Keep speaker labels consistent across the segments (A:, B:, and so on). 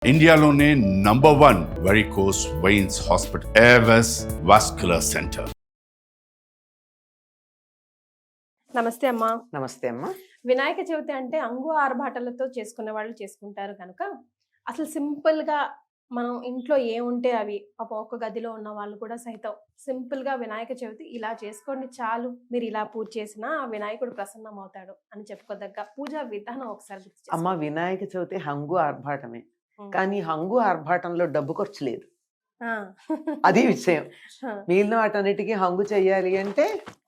A: ఇండియాలోనే #1 varicose veins hospital Avis vascular centre.
B: నమస్తే అమ్మా.
C: నమస్తే అమ్మా.
B: వినాయక చవితి అంటే అంగు ఆర్భాటాలతో చేసుకునే వాళ్ళు చేసుకుంటారు కనుక అసలు సింపుల్ గా మనం ఇంట్లో ఏముంటే అవి ఒక గదిలో ఉన్న వాళ్ళు కూడా సైతం సింపుల్ గా వినాయక చవితి ఇలా చేసుకోండి చాలు, మీరు ఇలా పూజ చేసినా ఆ వినాయకుడు ప్రసన్నం అవుతాడు అని చెప్పుకోదగ్గ పూజా విధానం ఒకసారి గుర్తు చేసుకోండి.
C: అమ్మ, వినాయక చవితి హంగు ఆర్భాటమే, కానీ హంగు ఆర్భాటంలో డబ్బు ఖర్చు లేదు.
B: ఆ.
C: అది విషయం. మిగిలిన వాటన్నిటికీ హంగు చెయ్యాలి అంటే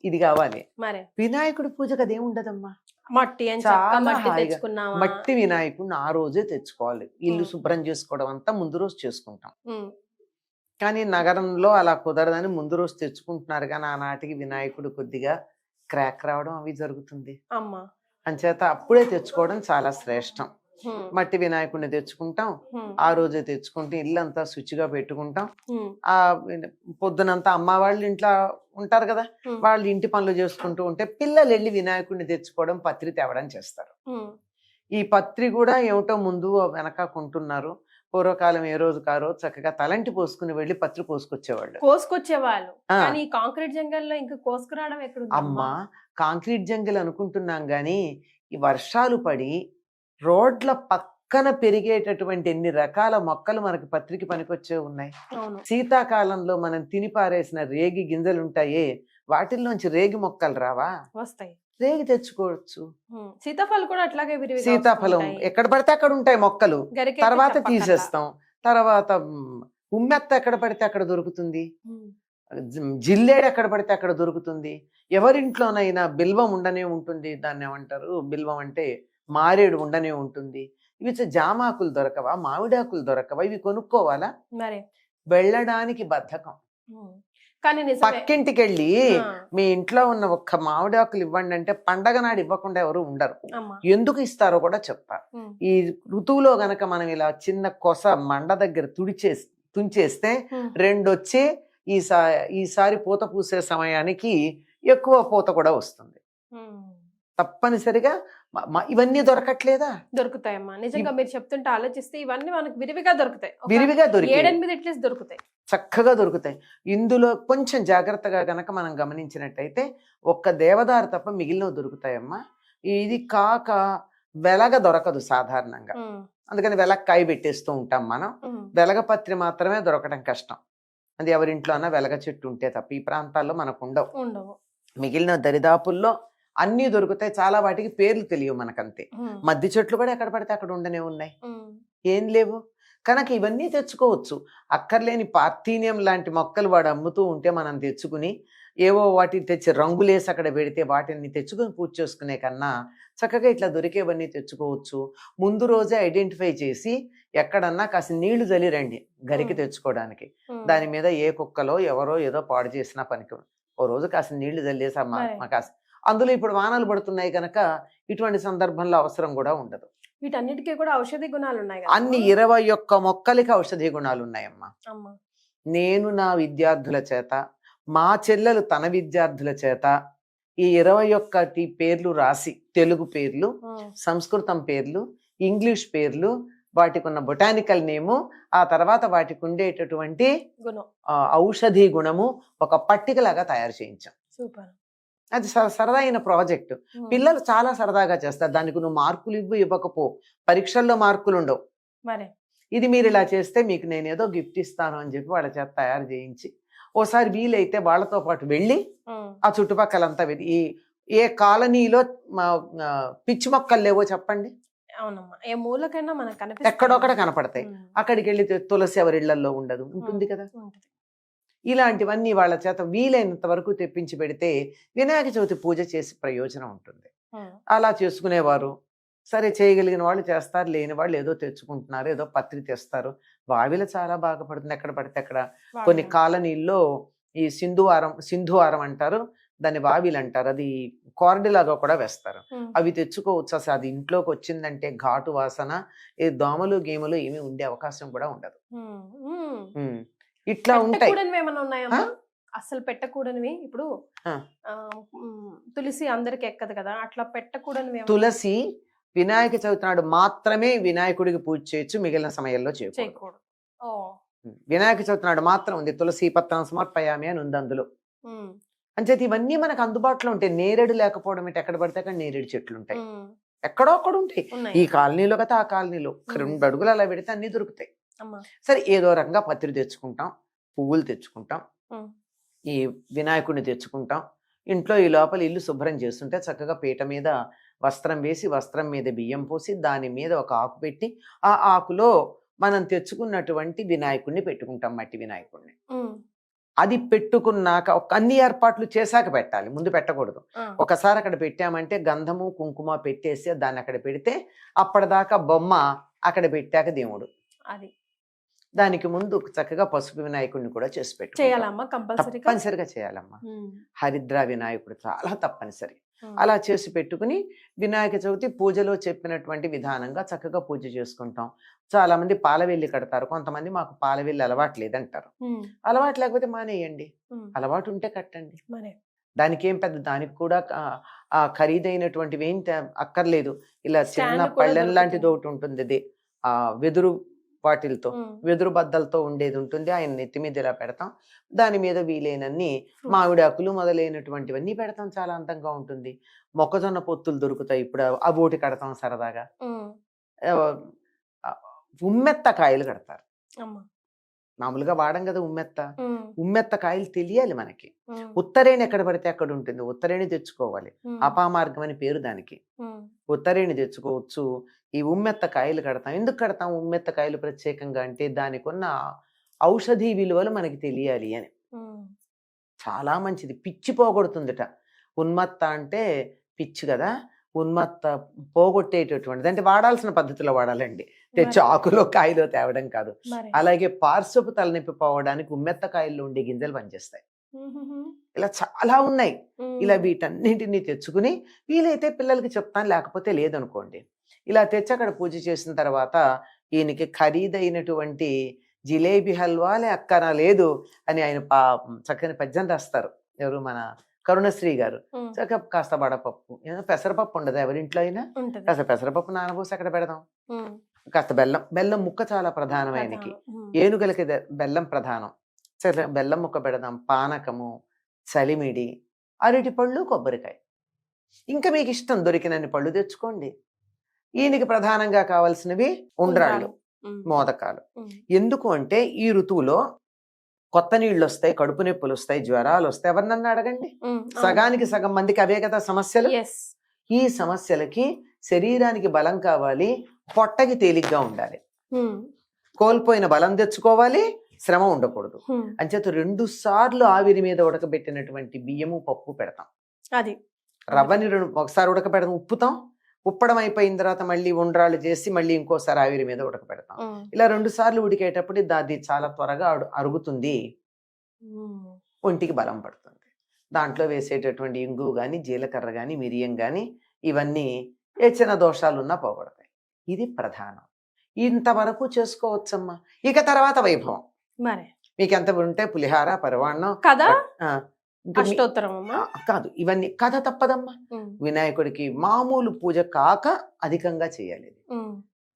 C: ఇది కావాలి.
B: మరి
C: వినాయకుడి పూజకు అదేం ఉండదమ్మా.
B: మట్టి అని
C: చాలా
B: మట్టి
C: హాయిగా
B: తెచ్చుకున్నావా?
C: మట్టి వినాయకుడిని ఆ రోజే తెచ్చుకోవాలి. ఇల్లు శుభ్రం చేసుకోవడం అంతా ముందు రోజు చేసుకుంటాం. కానీ నగరంలో అలా కుదరదని ముందు రోజు తెచ్చుకుంటున్నారు. కానీ ఆనాటికి వినాయకుడు కొద్దిగా క్రాక్ రావడం అవి జరుగుతుంది.
B: అమ్మా.
C: అంచేత అప్పుడే తెచ్చుకోవడం చాలా శ్రేష్టం. మట్టి వినాయకుడిని తెచ్చుకుంటాం, ఆ రోజే తెచ్చుకుంటే ఇల్లంతా శుచిగా పెట్టుకుంటాం. ఆ పొద్దునంతా అమ్మ వాళ్ళు ఇంట్లో ఉంటారు కదా, వాళ్ళు ఇంటి పనులు చేసుకుంటూ ఉంటే పిల్లలు వెళ్ళి వినాయకుడిని తెచ్చుకోవడం, పత్రి తేవడం చేస్తారు. ఈ పత్రి కూడా ఏమిటో ముందు వెనక కొంటున్నారు. పూర్వకాలం ఏ రోజు కారో చక్కగా తలంటి పోసుకుని వెళ్ళి పత్రి
B: కోసుకొచ్చేవాళ్ళు. కానీ కాంక్రీట్ జంగల్లో ఇంకా కోసుకురావడం ఎక్కడ?
C: అమ్మా, కాంక్రీట్ జంగిల్ అనుకుంటున్నాం గాని ఈ వర్షాలు పడి రోడ్ల పక్కన పెరిగేటటువంటి ఎన్ని రకాల మొక్కలు మనకి పత్రికి పనికొచ్చే ఉన్నాయి. శీతాకాలంలో మనం తిని పారేసిన రేగి గింజలు ఉంటాయే, వాటిల్లోంచి రేగి మొక్కలు రావా? వస్తాయి. రేగి తెచ్చుకోవచ్చు.
B: సీతాఫలం కూడా అట్లాగే.
C: సీతాఫలం ఎక్కడ పడితే అక్కడ ఉంటాయి మొక్కలు, తర్వాత తీసేస్తాం. తర్వాత ఉమ్మెత్త ఎక్కడ పడితే అక్కడ దొరుకుతుంది, జిల్లేడు ఎక్కడ పడితే అక్కడ దొరుకుతుంది. ఎవరింట్లోనైనా బిల్వం ఉండనే ఉంటుంది. దాన్ని ఏమంటారు, బిల్వం అంటే మారేడు ఉండనే ఉంటుంది. ఇవి జామాకులు దొరకవా, మామిడాకులు దొరకవా, ఇవి కొనుక్కోవాలా? మరి వెళ్ళడానికి బద్ధకం.
B: కానీ
C: పక్కింటికి వెళ్ళి మీ ఇంట్లో ఉన్న ఒక్క మామిడాకులు ఇవ్వండి అంటే పండగ నాడు ఇవ్వకుండా ఎవరు ఉండరు. ఎందుకు ఇస్తారో కూడా చెప్తా. ఈ ఋతువులో గనక మనం ఇలా చిన్న కొస మండ దగ్గర తుంచేస్తే రెండొచ్చి ఈసారి పూత పూసే సమయానికి ఎక్కువ పూత కూడా వస్తుంది. తప్పనిసరిగా ఇవన్నీ దొరకట్లేదా?
B: దొరుకుతాయమ్మా. నిజంగా మీరు చెప్తుంటే ఆలోచిస్తే ఇవన్నీ మనకు విరివిగా దొరుకుతాయి.
C: విరివిగా
B: 7-8 అట్లీస్ట్ దొరుకుతాయి,
C: చక్కగా దొరుకుతాయి. ఇందులో కొంచెం జాగ్రత్తగా గనక మనం గమనించినట్టయితే ఒక్క దేవదారు తప్ప మిగిలినవి దొరుకుతాయమ్మా. ఇది కాక వెలగ దొరకదు సాధారణంగా, అందుకని వెలక్కాయ పెట్టేస్తూ ఉంటాం మనం. వెలగపత్రి మాత్రమే దొరకడం కష్టం. అది ఎవరింట్లో అన్నా వెలగ చెట్టు ఉంటే తప్ప. ఈ ప్రాంతాల్లో మనకు ఉండవు. మిగిలిన దరిదాపుల్లో అన్నీ దొరుకుతాయి. చాలా వాటికి పేర్లు తెలియవు మనకంతే. మద్ది చెట్లు కూడా ఎక్కడ పడితే అక్కడ ఉండనే ఉన్నాయి, ఏం లేవు. కనుక ఇవన్నీ తెచ్చుకోవచ్చు. అక్కర్లేని పార్థీనియం లాంటి మొక్కలు వాడు అమ్ముతూ ఉంటే మనం తెచ్చుకుని ఏవో వాటిని తెచ్చి రంగులేసి అక్కడ పెడితే వాటిని తెచ్చుకుని పూజ చేసుకునే కన్నా చక్కగా ఇట్లా దొరికేవన్నీ తెచ్చుకోవచ్చు. ముందు రోజే ఐడెంటిఫై చేసి ఎక్కడన్నా కాస్త నీళ్లు చల్లిరండి గరికి తెచ్చుకోవడానికి. దాని మీద ఏ కుక్కలో ఎవరో ఏదో పాడు చేసినా పనికి ఓ రోజు కాస్త నీళ్లు చల్లేసమ్మా కాస్త. అందులో ఇప్పుడు వానలు పడుతున్నాయి కనుక ఇటువంటి సందర్భంలో అవసరం కూడా ఉండదు.
B: వీటన్నిటికీ కూడా ఔషధి గుణాలు ఉన్నాయి.
C: అన్ని 21 మొక్కలకి ఔషధి గుణాలు ఉన్నాయమ్మా. నేను నా విద్యార్థుల చేత, మా చెల్లెలు తన విద్యార్థుల చేత ఈ 21 పేర్లు రాసి, తెలుగు పేర్లు, సంస్కృతం పేర్లు, ఇంగ్లీష్ పేర్లు, వాటికి ఉన్న బొటానికల్ నేము, ఆ తర్వాత వాటికి ఉండేటటువంటి ఔషధి గుణము ఒక పట్టికలాగా తయారు చేయించాం.
B: సూపర్.
C: అది సరదా అయిన ప్రాజెక్టు. పిల్లలు చాలా సరదాగా చేస్తారు. దానికి నువ్వు మార్కులు ఇవ్వకపో, పరీక్షల్లో మార్కులు ఉండవు. ఇది మీరు ఇలా చేస్తే మీకు నేనేదో గిఫ్ట్ ఇస్తాను అని చెప్పి వాళ్ళ చేత తయారు చేయించి, ఓసారి వీలైతే వాళ్ళతో పాటు వెళ్ళి ఆ చుట్టుపక్కలంతా వెళ్ళి ఏ కాలనీలో పిచ్చి మొక్కలు లేవో చెప్పండి.
B: అవునమ్మా, ఏ మూలకైనా మనకు
C: ఎక్కడొక్కడ కనపడతాయి. అక్కడికి వెళ్ళి తులసి ఎవరిళ్లలో ఉండదు, ఉంటుంది కదా. ఇలాంటివన్నీ వాళ్ళ చేత వీలైనంత వరకు తెప్పించి పెడితే వినాయక చవితి పూజ చేసి ప్రయోజనం ఉంటుంది. అలా చేసుకునేవారు. సరే, చేయగలిగిన వాళ్ళు చేస్తారు, లేని వాళ్ళు ఏదో తెచ్చుకుంటున్నారు, ఏదో పత్రి తెస్తారు. వావిల చాలా బాగా పడుతుంది ఎక్కడ పడితే అక్కడ. కొన్ని కాలనీల్లో ఈ సింధువారం అంటారు, దాన్ని వావిలు అంటారు. అది కోరడిలాగా కూడా వేస్తారు. అవి తెచ్చుకోవచ్చు. అసలు అది ఇంట్లోకి వచ్చిందంటే ఘాటు వాసన, ఏ దోమలు గేమలు ఏమి ఉండే అవకాశం కూడా ఉండదు. ఇట్లా ఉంటాయి.
B: అసలు పెట్టకూడనివి ఇప్పుడు తులసి అందరికి ఎక్కదు కదా, అట్లా పెట్టకూడనివి.
C: తులసి వినాయక చవితి నాడు మాత్రమే వినాయకుడికి పూజ చేయొచ్చు, మిగిలిన సమయంలో చేయకూడదు.
B: చేయకూడదు. ఓ.
C: వినాయక చవితి నాడు మాత్రం ఉంది. తులసి పత్రం సమర్పయామి అని ఉంది అందులో.
B: ఉమ్,
C: అంచేత ఇవన్నీ మనకు అందుబాటులో ఉంటాయి. నేరేడు లేకపోవడం ఏంటి, ఎక్కడ పడితే అక్కడ నేరేడు చెట్లు ఉంటాయి,
B: ఉమ్,
C: ఎక్కడో అక్కడ ఉంటాయి.
B: ఉన్నాయి.
C: ఈ కాలనీలో కదా ఆ కాలనీలో 2 అడుగులు అలా పెడితే అన్ని దొరుకుతాయి.
B: అమ్మా.
C: సరే ఏదో రకంగా పత్రి తెచ్చుకుంటాం, పువ్వులు తెచ్చుకుంటాం,
B: ఉమ్,
C: ఈ వినాయకుడిని తెచ్చుకుంటాం. ఇంట్లో ఈ లోపల ఇల్లు శుభ్రం చేస్తుంటే చక్కగా పీట మీద వస్త్రం వేసి, వస్త్రం మీద బియ్యం పోసి, దాని మీద ఒక ఆకు పెట్టి, ఆ ఆకులో మనం తెచ్చుకున్నటువంటి వినాయకుడిని పెట్టుకుంటాం, మట్టి వినాయకుడిని.
B: ఉమ్,
C: అది పెట్టుకున్నాక అన్ని ఏర్పాట్లు చేశాక పెట్టాలి, ముందు పెట్టకూడదు.
B: ఆ,
C: ఒకసారి అక్కడ పెట్టామంటే గంధము కుంకుమ పెట్టేసి దాన్ని అక్కడ పెడితే అప్పటిదాకా బొమ్మ, అక్కడ పెట్టాక దేవుడు.
B: అది
C: దానికి ముందు చక్కగా పసుపు వినాయకుడిని కూడా చేసి పెట్టు.
B: చేయాలమ్మా కంపల్సరీగా.
C: తప్పనిసరిగా చేయాలమ్మా. హరిద్ర వినాయకుడు చాలా తప్పనిసరి. అలా చేసి పెట్టుకుని వినాయక చవితి పూజలో చెప్పినటువంటి విధానంగా చక్కగా పూజ చేసుకుంటాం. చాలా మంది పాలవెల్లి కడతారు, కొంతమంది మాకు పాలవెల్లి అలవాటు లేదంటారు. అలవాటు లేకపోతే మానేయండి, అలవాటు ఉంటే కట్టండి. దానికి ఏం పెద్ద, దానికి కూడా ఆ ఖరీదైనటువంటివి ఏం అక్కర్లేదు. ఇలా చిన్న పళ్ళెం లాంటిది ఒకటి ఉంటుంది, అది ఆ వెదురు వాటిలతో, వెదురు బద్దలతో ఉండేది ఉంటుంది. ఆయన నెత్తి మీద ఇలా పెడతాం, దాని మీద వీలైనన్ని మామిడాకులు మొదలైనటువంటివన్నీ పెడతాం, చాలా అందంగా ఉంటుంది. మొక్కజొన్న పొత్తులు దొరుకుతాయి ఇప్పుడు, ఆ బోటి కడతాం సరదాగా. ఉమ్మెత్త కాయలు కడతారు, మామూలుగా వాడం కదా ఉమ్మెత్త. ఉమ్మెత్త కాయలు తెలియాలి మనకి. ఉత్తరేణి ఎక్కడ పడితే అక్కడ ఉంటుంది, ఉత్తరేణి తెచ్చుకోవాలి. అపామార్గం అని పేరు దానికి, ఉత్తరేణి తెచ్చుకోవచ్చు. ఈ ఉమ్మెత్త కాయలు కడతాం. ఎందుకు కడతాం ఉమ్మెత్త కాయలు ప్రత్యేకంగా అంటే, దానికి ఉన్న ఔషధీ విలువలు మనకి తెలియాలి అని. చాలా మంచిది, పిచ్చి పోగొడుతుందిట. ఉన్మత్త అంటే పిచ్చి కదా, ఉన్మత్త పోగొట్టేటటువంటిది. అంటే వాడాల్సిన పద్ధతిలో వాడాలండి, తెచ్చి ఆకులో కాయలో తేవడం కాదు. అలాగే పార్శ్వపు తలనొప్పి పోవడానికి ఉమ్మెత్త కాయల్లో ఉండే గింజలు పనిచేస్తాయి. ఇలా చాలా ఉన్నాయి. ఇలా వీటన్నింటినీ తెచ్చుకుని వీలైతే పిల్లలకి చెప్తాను, లేకపోతే లేదనుకోండి. ఇలా తెచ్చి అక్కడ పూజ చేసిన తర్వాత ఈయనకి ఖరీదైనటువంటి జిలేబీ హల్వాలే అక్కర లేదు అని ఆయన చక్కని పద్యం రాస్తారు. ఎవరు, మన కరుణశ్రీ గారు. చక్కగా కాస్త వడపప్పు, పెసరపప్పు ఉండదు ఎవరింట్లో అయినా, కాస్త పెసరపప్పు నానబోసి అక్కడ పెడదాం. కాస్త బెల్లం, బెల్లం ముక్క చాలా ప్రధానం ఆయనకి. ఏనుగులకి బెల్లం ప్రధానం. సరే బెల్లం ముక్క పెడదాం. పానకము, చలిమిడి, అరటి పళ్ళు, కొబ్బరికాయ, ఇంకా మీకు ఇష్టం దొరికినన్ని పళ్ళు తెచ్చుకోండి. ఈయనకి ప్రధానంగా కావాల్సినవి ఉండ్రాళ్ళు, మోదకాలు. ఎందుకు అంటే ఈ ఋతువులో కొత్త నీళ్ళు వస్తాయి, కడుపు నొప్పులు వస్తాయి, జ్వరాలు వస్తాయి. ఎవరినన్నా అడగండి, సగానికి సగం మందికి అవే కదా సమస్యలు. ఈ సమస్యలకి శరీరానికి బలం కావాలి, పొట్టకి తేలిగ్గా ఉండాలి, కోల్పోయిన బలం తెచ్చుకోవాలి, శ్రమ ఉండకూడదు. అంచేత 2 సార్లు ఆవిరి మీద ఉడకబెట్టినటువంటి బియ్యము పప్పు పెడతాం.
B: అది
C: రవ్వని ఒకసారి ఉడకబెడతాం, ఉప్పుతాం, ఉప్పడం అయిపోయిన తర్వాత మళ్ళీ ఉండ్రాళ్ళు చేసి మళ్ళీ ఇంకోసారి ఆవిరి మీద ఉడకబెడతాం. ఇలా 2 సార్లు ఉడికేటప్పుడు అది చాలా త్వరగా అరుగుతుంది, ఒంటికి బలం పడుతుంది. దాంట్లో వేసేటటువంటి ఇంగు కానీ, జీలకర్ర కానీ, మిరియం కానీ, ఇవన్నీ ఏ చిన్న దోషాలున్నా పోగొడతాయి. ఇది ప్రధానం. ఇంతవరకు చేసుకోవచ్చమ్మా. ఇక తర్వాత వైభవం. మీకు ఎంత ఉంటే పులిహార, పరవాన్నం
B: కదా,
C: కాదు, ఇవన్నీ కథ తప్పదమ్మా. వినాయకుడికి మామూలు పూజ కాక అధికంగా చేయాలి.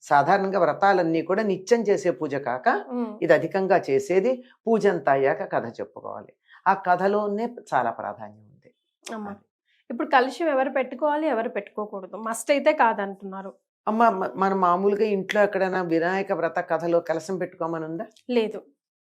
C: సాధారణంగా వ్రతాలన్నీ కూడా నిత్యం చేసే పూజ కాక ఇది అధికంగా చేసేది. పూజ అంతా అయ్యాక కథ చెప్పుకోవాలి. ఆ కథలోనే చాలా ప్రాధాన్యం ఉంది.
B: ఇప్పుడు కలుషం ఎవరు పెట్టుకోవాలి, ఎవరు పెట్టుకోకూడదు, మస్ట్ అయితే కాదంటున్నారు.
C: అమ్మ, మనం మామూలుగా ఇంట్లో ఎక్కడైనా వినాయక వ్రత కథలో కలశం పెట్టుకోమని ఉందా?
B: లేదు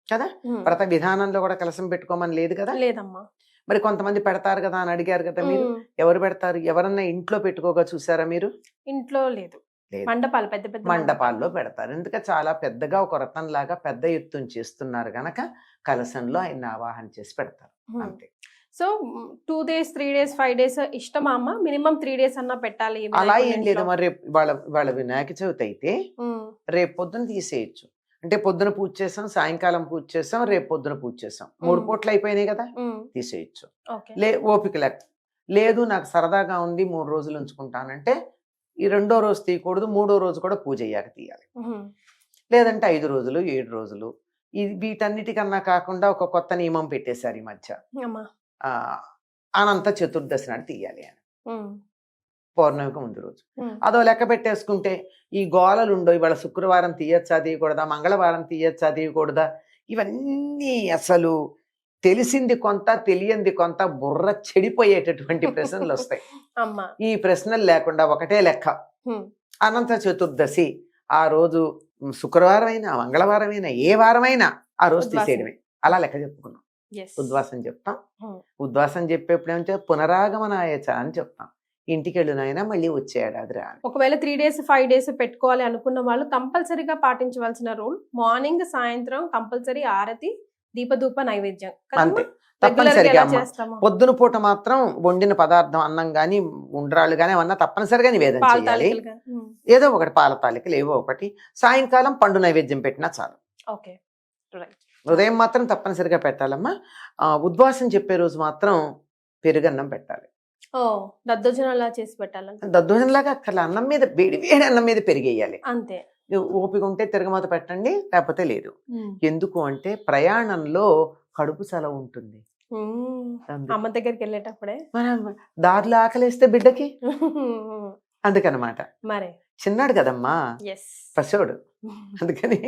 C: కదా. వ్రత విధానంలో కూడా కలశం పెట్టుకోమని లేదు కదా.
B: లేదమ్మా.
C: మరి కొంతమంది పెడతారు కదా అని అడిగారు కదా మీరు. ఎవరు పెడతారు? ఎవరన్నా ఇంట్లో పెట్టుకోగా చూసారా మీరు?
B: ఇంట్లో లేదు, మండపాలు, పెద్ద పెద్ద
C: మండపాల్లో పెడతారు. ఎందుకంటే చాలా పెద్దగా ఒక రథం లాగా పెద్ద ఎత్తున చేస్తున్నారు గనక కలశంలో ఆయన ఆవాహన చేసి పెడతారు అంతే.
B: సో 2 days 3 days 5 days ఇష్టమా అమ్మ? మినిమం 3 days అన్నా పెట్టాలి.
C: అలా ఏం లేదు. మరి రేపు వాళ్ళ వినాయక చవితి అయితే రేపు పొద్దున తీసేయచ్చు. అంటే పొద్దున పూజ చేసాం, సాయంకాలం పూజ చేసాం, రేపు పొద్దున పూజ చేసాం, 3 పూటలు అయిపోయినాయి కదా, తీసేయచ్చు. ఓపిక లేదు నాకు సరదాగా ఉంది 3 రోజులు ఉంచుకుంటానంటే ఈ 2వ రోజు తీయకూడదు, 3వ రోజు కూడా పూజ అయ్యాక తీయాలి. లేదంటే 5 రోజులు 7 రోజులు. ఇది వీటన్నిటికన్నా కాకుండా ఒక కొత్త నియమం పెట్టేశారు ఈ మధ్య, అనంత చతుర్దశి నాడు తీయాలి అని. పౌర్ణమికి ముందు రోజు.
B: ఉమ్.
C: అదో లెక్క పెట్టేసుకుంటే ఈ గోళలు ఉండో, ఇవాళ శుక్రవారం తీయచ్చా తీయకూడదా, మంగళవారం తీయచ్చా తీయకూడదా, ఇవన్నీ అసలు తెలిసింది కొంత తెలియంది కొంత, బుర్ర చెడిపోయేటటువంటి ప్రశ్నలు వస్తాయి.
B: అమ్మా.
C: ఈ ప్రశ్నలు లేకుండా ఒకటే లెక్క,
B: ఉమ్.
C: అనంత చతుర్దశి ఆ రోజు శుక్రవారం అయినా మంగళవారం అయినా ఏ వారమైనా ఆ రోజు
B: ఉద్వాసం.
C: తీసేయడమే, అలా లెక్క చెప్పుకున్నాం.
B: Yes.
C: ఉద్వాసం చెప్తాం.
B: Hmm.
C: ఉద్వాసం చెప్పేప్పుడు ఏమంటే పునరాగమనాయచ అని చెప్తాం. ఇంటికి వెళ్ళినైనా మళ్ళీ వచ్చే ఏడాది రా అని.
B: ఒకవేళ 3 days 5 days పెట్టుకోవాలి అనుకున్న వాళ్ళు కంపల్సరీగా పాటించవలసిన రూల్, మార్నింగ్ సాయంత్రం కంపల్సరీ ఆరతి దీపధూప నైవేద్యం కదమ్మా?
C: అంతే,
B: Regular గా
C: తప్పనిసరిగా
B: ఎలా
C: అమ్మ.
B: చేస్తాము?
C: పొద్దున పూట మాత్రం వండిన పదార్థం అన్నం గాని ఉండ్రాళ్ళు గాని ఏమన్నా తప్పనిసరిగా నివేదన
B: పాల
C: చేయాలి.
B: తాలికలుగా. ఉమ్.
C: ఏదో ఒకటి పాల తాలికలు ఏవో ఒకటి, సాయంకాలం పండు నైవేద్యం పెట్టినా చాలు.
B: Okay, right.
C: ఉదయం మాత్రం తప్పనిసరిగా పెట్టాలమ్మా. ఉద్వాసం చెప్పే రోజు మాత్రం పెరుగన్నం పెట్టాలి.
B: ఓ, దద్దోజనం అలా చేసి పెట్టాలంట.
C: దద్దోజనలాగా అక్కర్లే, అన్నం మీద వేడి వేడి అన్నం మీద పెరిగేయాలి.
B: అంతే.
C: ఓపిక ఉంటే తిరగమాత పెట్టండి, లేకపోతే లేదు.
B: ఉమ్.
C: ఎందుకు అంటే ప్రయాణంలో కడుపు సెలవు ఉంటుంది.
B: ఉమ్.
C: అందుకు.
B: అమ్మ దగ్గరికి వెళ్ళేటప్పుడే.
C: మనం దారిలో ఆకలేస్తే బిడ్డకి, అందుకనమాట.
B: మరే.
C: చిన్నాడు కదమ్మా,
B: ఎస్.
C: పశువుడు, అందుకని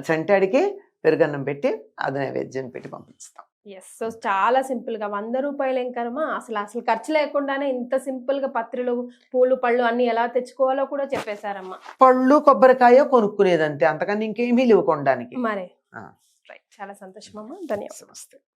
C: చంటాడికి పెరుగన్నం పెట్టి అది నైవేద్యం పెట్టి పంపిస్తాం.
B: ఎస్. సో చాలా సింపుల్ గా 100 రూపాయలు ఏం కర్మ, అసలు ఖర్చు లేకుండానే ఇంత సింపుల్ గా పత్రులు పూలు పళ్ళు అన్ని ఎలా తెచ్చుకోవాలో కూడా చెప్పేశారమ్మా.
C: పళ్ళు కొబ్బరికాయ కొనుక్కునేదంతే, అంతకన్నా ఇంకేమీ లేవు కొనడానికి.
B: మరే.
C: ఆ.
B: రైట్, చాలా సంతోషం అమ్మా, ధన్యవాదాలు.
C: నమస్తే.